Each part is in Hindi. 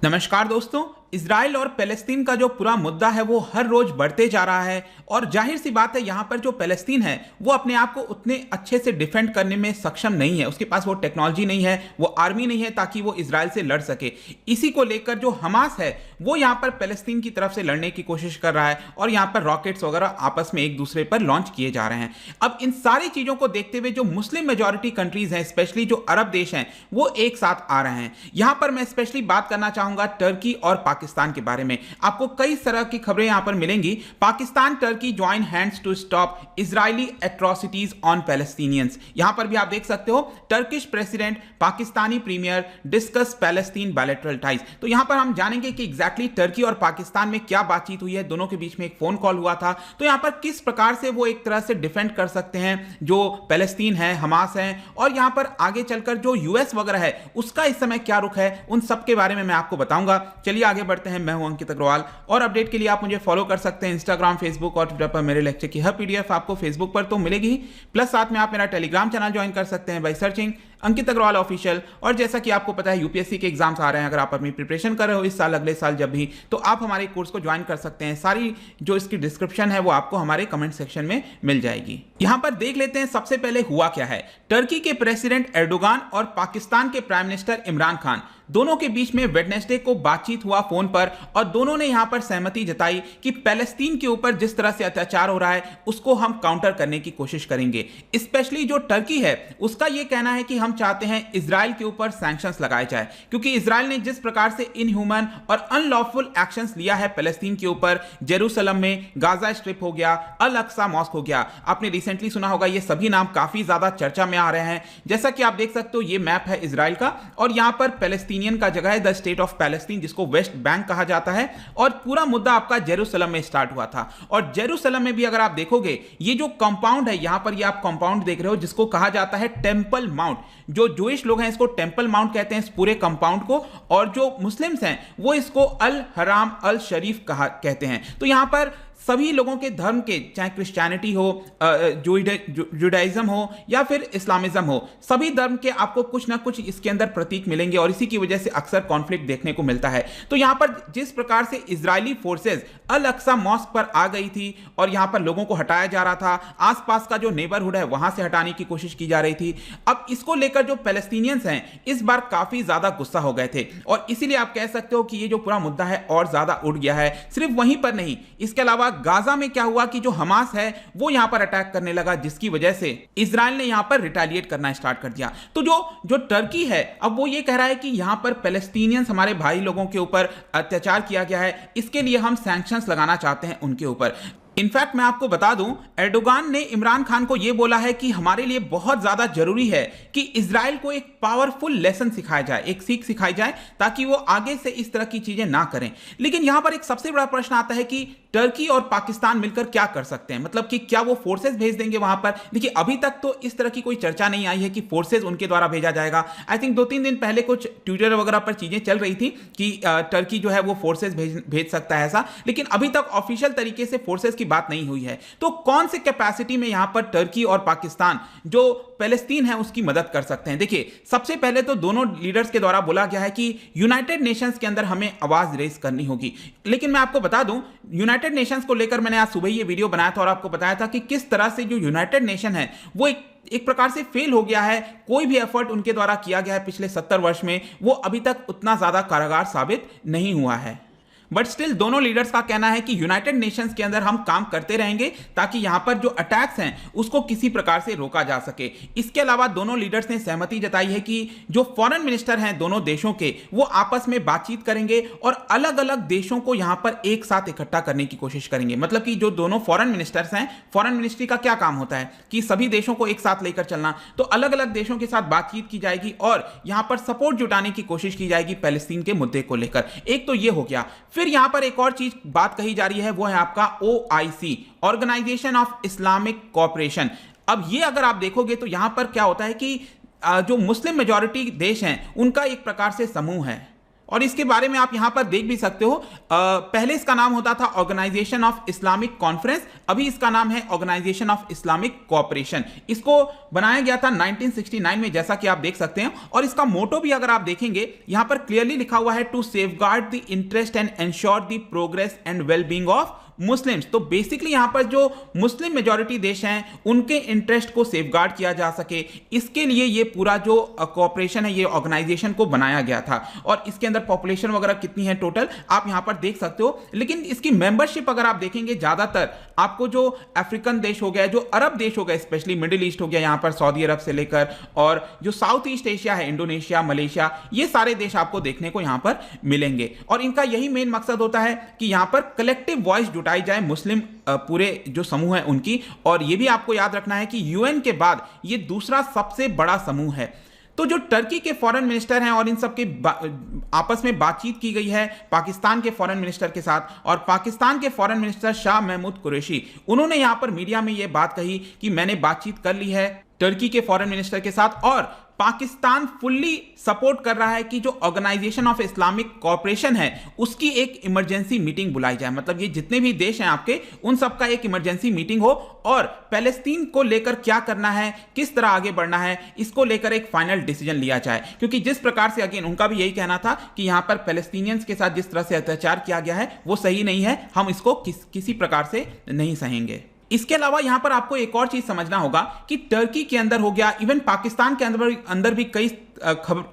नमस्कार दोस्तों। इजराइल और पैलेस्तीन का जो पूरा मुद्दा है वो हर रोज बढ़ते जा रहा है और जाहिर सी बात है यहाँ पर जो पैलेस्तीन है वो अपने आप को उतने अच्छे से डिफेंड करने में सक्षम नहीं है। उसके पास वो टेक्नोलॉजी नहीं है, वो आर्मी नहीं है ताकि वो इजराइल से लड़ सके। इसी को लेकर जो हमास है वो यहाँ पर पैलेस्तीन की तरफ से लड़ने की कोशिश कर रहा है और यहाँ पर रॉकेट्स वगैरह आपस में एक दूसरे पर लॉन्च किए जा रहे हैं। अब इन सारी चीजों को देखते हुए जो मुस्लिम मेजोरिटी कंट्रीज हैं, स्पेशली जो अरब देश हैं, वो एक साथ आ रहे हैं। यहां पर मैं स्पेशली बात करना चाहूंगा टर्की और पाकिस्तान के बारे में। आपको कई तरह की खबरें यहां पर मिलेंगी। Pakistan Turkey join hands to stop Israeli atrocities on Palestinians. यहां पर भी आप देख सकते हो Turkish president Pakistani premier discuss Palestine bilateral ties. तो यहां पर हम जानेंगे कि एग्जैक्टली टर्की और पाकिस्तान में क्या बातचीत हुई है। दोनों के बीच में एक फोन कॉल हुआ था, तो यहां पर किस प्रकार से वो एक तरह से डिफेंड कर सकते हैं जो पैलेस्तीन है, हमास है, और यहां पर आगे चलकर जो यूएस वगैरह है उसका इस समय क्या रुख है, उन सब के बारे में मैं आपको बताऊंगा। चलिए आगे बढ़ते हैं। मैं हूं अंकित अग्रवाल और अपडेट के लिए आप मुझे फॉलो कर सकते हैं इंस्टाग्राम, फेसबुक और ट्विटर पर। मेरे लेक्चर की हर पीडीएफ आपको फेसबुक पर तो मिलेगी ही, प्लस साथ में आप मेरा टेलीग्राम चैनल ज्वाइन कर सकते हैं by searching Ankit Agarwal official. और जैसा कि आपको पता है यूपीएससी के एग्जाम्स आ रहे हैं, अगर आप अपनी प्रिपरेशन कर रहे हो इस साल, अगले साल जब भी, तो आप हमारे कोर्स को ज्वाइन कर सकते हैं। सारी जो इसकी डिस्क्रिप्शन है वो आपको हमारे कमेंट सेक्शन में मिल जाएगी। यहां पर देख लेते हैं सबसे पहले हुआ क्या है। टर्की के प्रेसिडेंट एर्डोगान और पाकिस्तान के प्राइम मिनिस्टर इमरान खान दोनों के बीच में वेडनेसडे को बातचीत हुआ फोन पर, और दोनों ने यहां पर सहमति जताई कि पैलेस्तीन के ऊपर जिस तरह से अत्याचार हो रहा है उसको हम काउंटर करने की कोशिश करेंगे। स्पेशली जो टर्की है उसका यह कहना है कि हम चाहते हैं इजराइल के ऊपर सैंक्शंस लगाए जाए, क्योंकि इजराइल ने जिस प्रकार से इनह्यूमन और अनलॉफुल एक्शंस लिया है पैलेस्तीन के ऊपर, जेरूसलम में गाजा स्ट्रिप हो गया, अल अक्सा मॉस्क हो गया, आपने रिसेंटली सुना होगा, ये सभी नाम काफी ज्यादा चर्चा में आ रहे हैं। जैसा कि आप देख सकते हो ये मैप है इजराइल का, और यहां पर पैलेस्तीनियन का जगह है द स्टेट ऑफ पैलेस्टीन, जिसको वेस्ट बैंक कहा जाता है, और पूरा मुद्दा आपका जेरूसलम में स्टार्ट हुआ था। और जेरूसलम में भी अगर आप देखोगे ये जो कंपाउंड है, यहां पर ये आप कंपाउंड देख रहे हो जिसको कहा जाता है टेंपल माउंट। जो जूइश लोग हैं इसको टेंपल माउंट कहते हैं इस पूरे कंपाउंड को, और जो मुस्लिम्स हैं वो इसको अल हराम अल शरीफ कहते हैं। तो यहां पर सभी लोगों के धर्म के, चाहे क्रिश्चियनिटी हो, जुडाइज्म हो या फिर इस्लामिज्म हो, सभी धर्म के आपको कुछ ना कुछ इसके अंदर प्रतीक मिलेंगे, और इसी की वजह से अक्सर कॉन्फ्लिक्ट देखने को मिलता है। तो यहां पर जिस प्रकार से इजरायली फोर्सेस अल अक्सा मॉस्क पर आ गई थी और यहां पर लोगों को हटाया जा रहा था, आसपास का जो नेबरहुड है वहां से हटाने की कोशिश की जा रही थी। अब इसको लेकर जो पैलेस्टीनियंस हैं इस बार काफी ज्यादा गुस्सा हो गए थे, और इसीलिए आप कह सकते हो कि ये जो पूरा मुद्दा है और ज्यादा उड़ गया है। सिर्फ वहीं पर नहीं, इसके अलावा गाजा में क्या हुआ कि जो हमास है वो यहां पर अटैक करने लगा, जिसकी वजह से इजराइल ने यहां पर रिटेलिएट करना स्टार्ट कर दिया। तो जो टर्की है अब वो ये कह रहा है कि यहां पर पैलेस्टीनियंस, हमारे भाई लोगों के ऊपर अत्याचार किया गया है, इसके लिए हम सैंक्शंस लगाना चाहते हैं उनके ऊपर। इनफैक्ट मैं आपको बता दूं, एर्डोगान ने इमरान खान को यह बोला है कि हमारे लिए बहुत ज्यादा जरूरी है कि इजराइल को एक पावरफुल लेसन सिखाया जाए, एक सीख सिखाई जाए, ताकि वो आगे से इस तरह की चीजें ना करें। लेकिन यहां पर एक सबसे बड़ा प्रश्न आता है कि टर्की और पाकिस्तान मिलकर क्या कर सकते हैं, मतलब कि क्या वो फोर्सेस भेज देंगे वहां पर। देखिए अभी तक तो इस तरह की कोई चर्चा नहीं आई है कि फोर्सेस उनके द्वारा भेजा जाएगा। आई थिंक 2-3 दिन पहले कुछ ट्विटर वगैरह पर चीजें चल रही थी कि टर्की जो है वो फोर्सेस भेज सकता है ऐसा, लेकिन अभी तक ऑफिशियल तरीके से फोर्सेस की बात नहीं हुई है। तो कौन से कैपेसिटी में यहां पर टर्की और पाकिस्तान जो पैलेस्तीन है उसकी मदद कर सकते हैं। देखिए सबसे पहले तो दोनों लीडर्स के द्वारा बोला गया है कि यूनाइटेड नेशंस के अंदर हमें आवाज रेज करनी होगी। लेकिन मैं आपको बता दूं, यूनाइटेड नेशंस को लेकर मैंने आज सुबह ये वीडियो बनाया था और आपको बताया था कि किस तरह से जो यूनाइटेड नेशन है वो एक प्रकार से फेल हो गया है। कोई भी एफर्ट उनके द्वारा किया गया है पिछले 70 वर्ष में, वो अभी तक उतना ज्यादा कारगर साबित नहीं हुआ है। बट स्टिल दोनों लीडर्स का कहना है कि यूनाइटेड नेशंस के अंदर हम काम करते रहेंगे ताकि यहां पर जो अटैक्स हैं उसको किसी प्रकार से रोका जा सके। इसके अलावा दोनों लीडर्स ने सहमति जताई है कि जो फॉरेन मिनिस्टर हैं दोनों देशों के, वो आपस में बातचीत करेंगे और अलग अलग देशों को यहां पर एक साथ इकट्ठा करने की कोशिश करेंगे। मतलब कि जो दोनों फॉरेन मिनिस्टर्स हैं, फॉरेन मिनिस्ट्री का क्या काम होता है कि सभी देशों को एक साथ लेकर चलना, तो अलग अलग देशों के साथ बातचीत की जाएगी और यहां पर सपोर्ट जुटाने की कोशिश की जाएगी पैलेस्टीन के मुद्दे को लेकर। एक तो ये हो गया। फिर यहां पर एक और चीज बात कही जा रही है, वो है आपका OIC, organisation of Islamic cooperation. अब ये अगर आप देखोगे तो यहां पर क्या होता है कि जो मुस्लिम मेजॉरिटी देश हैं उनका एक प्रकार से समूह है, और इसके बारे में आप यहां पर देख भी सकते हो, पहले इसका नाम होता था ऑर्गेनाइजेशन ऑफ इस्लामिक कॉन्फ्रेंस, अभी इसका नाम है ऑर्गेनाइजेशन ऑफ इस्लामिक कोऑपरेशन। इसको बनाया गया था 1969 में, जैसा कि आप देख सकते हैं। और इसका मोटो भी अगर आप देखेंगे यहां पर क्लियरली लिखा हुआ है, to safeguard the interest and ensure the progress and wellbeing of Muslims. तो बेसिकली यहां पर जो मुस्लिम मेजॉरिटी देश हैं उनके इंटरेस्ट को सेफगार्ड किया जा सके, इसके लिए ये पूरा जो कोऑपरेशन है, ये ऑर्गेनाइजेशन को बनाया गया था। और इसके अंदर पॉपुलेशन वगैरह कितनी है टोटल आप यहां पर देख सकते हो। लेकिन इसकी मेंबरशिप अगर आप देखेंगे, ज्यादातर आपको जो अफ्रीकन देश हो गया, जो अरब देश हो गए, स्पेशली मिडिल ईस्ट हो गया, यहां पर सऊदी अरब से लेकर, और जो साउथ ईस्ट एशिया है, इंडोनेशिया, मलेशिया, ये सारे देश आपको देखने को यहां पर मिलेंगे। और इनका यही मेन मकसद होता है कि यहां पर कलेक्टिव वॉइस जुटाई जाए मुस्लिम पूरे जो समूह है उनकी। और यह भी आपको याद रखना है कि यूएन के बाद यह दूसरा सबसे बड़ा समूह है। तो जो टर्की के फॉरेन मिनिस्टर हैं और इन सब के आपस में बातचीत की गई है पाकिस्तान के फॉरेन मिनिस्टर के साथ, और पाकिस्तान के फॉरेन मिनिस्टर शाह महमूद कुरैशी, उन्होंने यहां पर मीडिया में यह बात कही कि मैंने बातचीत कर ली है टर्की के फॉरेन मिनिस्टर के साथ, और पाकिस्तान फुल्ली सपोर्ट कर रहा है कि जो ऑर्गेनाइजेशन ऑफ इस्लामिक कोऑपरेशन है उसकी एक इमरजेंसी मीटिंग बुलाई जाए। मतलब ये जितने भी देश हैं आपके, उन सब का एक इमरजेंसी मीटिंग हो, और पैलेस्टीन को लेकर क्या करना है, किस तरह आगे बढ़ना है, इसको लेकर एक फाइनल डिसीजन लिया जाए। क्योंकि जिस प्रकार से, अगेन उनका भी यही कहना था कि यहां पर पैलेस्टीनियंस के साथ जिस तरह से अत्याचार किया गया है वो सही नहीं है, हम इसको किसी प्रकार से नहीं सहेंगे। इसके अलावा यहां पर आपको एक और चीज समझना होगा कि टर्की के अंदर हो गया, इवन पाकिस्तान के अंदर भी कई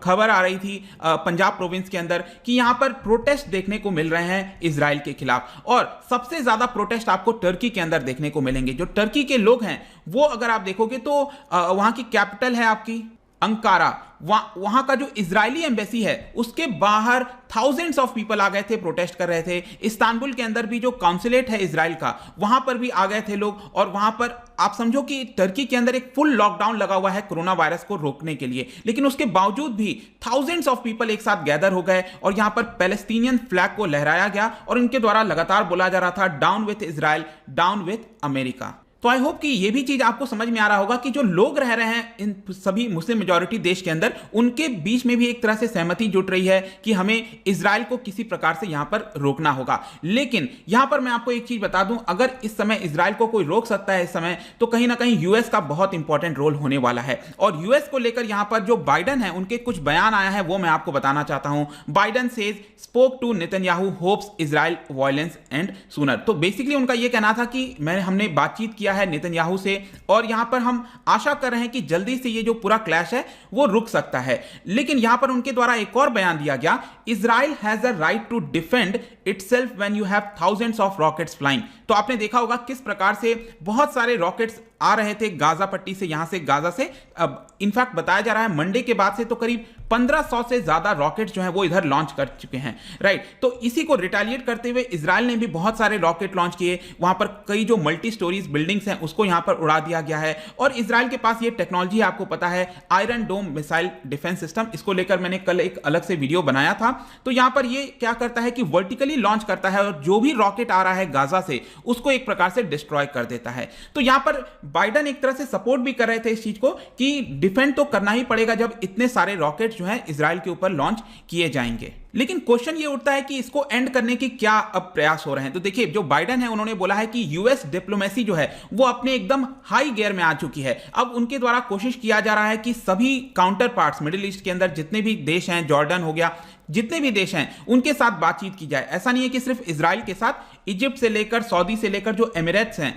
खबर आ रही थी पंजाब प्रोविंस के अंदर कि यहां पर प्रोटेस्ट देखने को मिल रहे हैं इजराइल के खिलाफ। और सबसे ज्यादा प्रोटेस्ट आपको टर्की के अंदर देखने को मिलेंगे। जो टर्की के लोग हैं वो अगर आप देखोगे तो वहां की कैपिटल है आपकी अंकारा, वहां का जो इजरायली एम्बेसी है उसके बाहर थाउजेंड्स ऑफ पीपल आ गए थे, प्रोटेस्ट कर रहे थे। इस्तांबुल के अंदर भी जो काउंसुलेट है इजराइल का, वहां पर भी आ गए थे लोग। और वहां पर आप समझो कि टर्की के अंदर एक फुल लॉकडाउन लगा हुआ है कोरोना वायरस को रोकने के लिए, लेकिन उसके बावजूद भी थाउजेंड्स ऑफ पीपल एक साथ गैदर हो गए और यहां पर पैलेस्टीनियन फ्लैग को लहराया गया और इनके द्वारा लगातार बोला जा रहा था, down with Israel, down with America. तो आई होप कि ये भी चीज आपको समझ में आ रहा होगा कि जो लोग रह रहे हैं इन सभी मुस्लिम मेजॉरिटी देश के अंदर, उनके बीच में भी एक तरह से सहमति जुट रही है कि हमें इजराइल को किसी प्रकार से यहां पर रोकना होगा। लेकिन यहां पर मैं आपको एक चीज बता दूं, अगर इस समय इजराइल को कोई रोक सकता है इस समय, तो कहीं ना कहीं यूएस का बहुत इंपॉर्टेंट रोल होने वाला है। और यूएस को लेकर यहां पर जो बाइडन है उनके कुछ बयान आया है वो मैं आपको बताना चाहता हूं। Biden says spoke to Netanyahu hopes Israel violence end sooner. तो बेसिकली उनका यह कहना था कि हमने बातचीत किया है नेतन्याहू से और यहां पर हम आशा कर रहे हैं कि जल्दी से ये जो पूरा क्लैश है वो रुक सकता है। लेकिन यहां पर उनके द्वारा एक और बयान दिया गया, Israel has a right to defend itself when you have thousands of rockets flying. तो आपने देखा होगा किस प्रकार से बहुत सारे रॉकेट्स आ रहे थे गाजा पट्टी से, यहां से गाजा से। अब इनफैक्ट बताया जा रहा है मंडे के बाद से तो करीब 1500 से ज्यादा रॉकेट्स जो हैं वो इधर लॉन्च कर चुके हैं, राइट। तो इसी को रिटेलिएट करते हुए इजराइल ने भी बहुत सारे रॉकेट लॉन्च किए। वहां पर कई जो मल्टी स्टोरीज बिल्डिंग्स हैं उसको यहां पर उड़ा दिया गया है। और इजराइल के पास ये टेक्नोलॉजी आपको पता है, iron dome missile defence system, इसको लेकर मैंने कल एक अलग से वीडियो बनाया था। तो यहां पर ये क्या करता है कि वर्टिकली लॉन्च करता है और जो भी रॉकेट आ रहा है गाजा से उसको एक प्रकार से डिस्ट्रॉय कर देता है। तो यहां पर बाइडन एक तरह से सपोर्ट भी कर रहे थे इस चीज को कि डिफेंड तो करना ही पड़ेगा जब इतने सारे रॉकेट जो है इजराइल के ऊपर लॉन्च किए जाएंगे। लेकिन क्वेश्चन ये उठता है कि इसको एंड करने की क्या अब प्रयास हो रहे हैं। तो देखिए, जो बाइडन है उन्होंने बोला है कि यूएस डिप्लोमेसी जो है वो अपने एकदम हाई गियर में आ चुकी है। अब उनके द्वारा कोशिश किया जा रहा है कि सभी काउंटर पार्ट्स मिडिल ईस्ट के अंदर जितने भी देश हैं, जॉर्डन हो गया, जितने भी देश हैं उनके साथ बातचीत की जाए। ऐसा नहीं है कि सिर्फ इजराइल के साथ, इजिप्ट से लेकर सऊदी से लेकर जो एमिरेट्स हैं,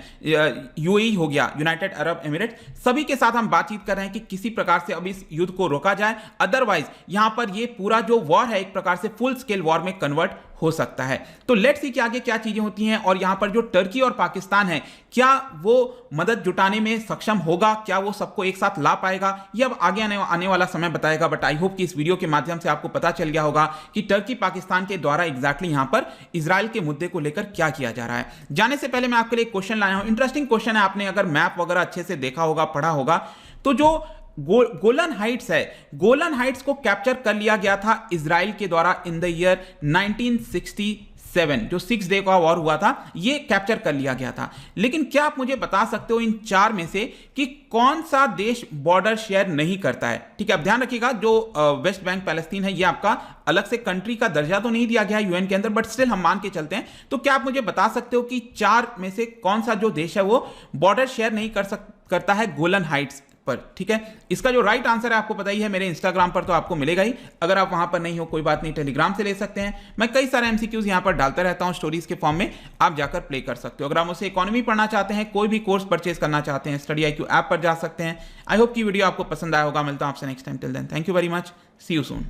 यूएई हो गया, यूनाइटेड अरब एमिरेट, सभी के साथ हम बातचीत कर रहे हैं कि किसी प्रकार से अब इस युद्ध को रोका जाए। अदरवाइज यहां पर ये पूरा जो वॉर है एक प्रकार से फुल स्केल वॉर में कन्वर्ट हो सकता है। तो लेट्स सी कि आगे क्या चीजें होती हैं और यहां पर जो टर्की और पाकिस्तान है क्या वो मदद जुटाने में सक्षम होगा, क्या वो सबको एक साथ ला पाएगा, ये अब आगे आने वाला समय बताएगा। बट आई होप कि इस वीडियो के माध्यम से आपको पता चल गया होगा कि टर्की पाकिस्तान के द्वारा एग्जैक्टली यहां पर इजराइल के मुद्दे को लेकर क्या किया जा रहा है। जाने से पहले मैं आपके लिए एक क्वेश्चन लाया हूं, इंटरेस्टिंग क्वेश्चन है। आपने अगर मैप वगैरह अच्छे से देखा होगा, पढ़ा होगा, तो जो गोलन हाइट्स है, गोलन हाइट्स को कैप्चर कर लिया गया था इजराइल के द्वारा इन द ईयर 1967। जो 6 डे का वॉर हुआ था ये कैप्चर कर लिया गया था। लेकिन क्या आप मुझे बता सकते हो इन 4 में से कि कौन सा देश बॉर्डर शेयर नहीं करता है? ठीक है, अब ध्यान रखिएगा, जो वेस्ट बैंक पैलेस्टीन है ये आपका अलग से कंट्री का दर्जा तो नहीं दिया गया है यूएन के अंदर, बट स्टिल हम मान के चलते हैं। तो क्या आप मुझे बता सकते हो कि 4 में से कौन सा जो देश है वो बॉर्डर शेयर नहीं करता है गोलन हाइट्स पर? ठीक है, इसका जो राइट आंसर है आपको पता ही है, मेरे इंस्टाग्राम पर तो आपको मिलेगा ही। अगर आप वहां पर नहीं हो कोई बात नहीं, टेलीग्राम से ले सकते हैं। मैं कई सारे एमसीक्यूज यहां पर डालता रहता हूं स्टोरीज के फॉर्म में, आप जाकर प्ले कर सकते हो। अगर आप मुझसे इकोनॉमी पढ़ना चाहते हैं, कोई भी कोर्स परचेज करना चाहते हैं, स्टडी IQ ऐप पर जा सकते हैं। आई होप की वीडियो आपको पसंद आया होगा। मिलता हूं आपसे next time. Till then thank you very much, see you soon.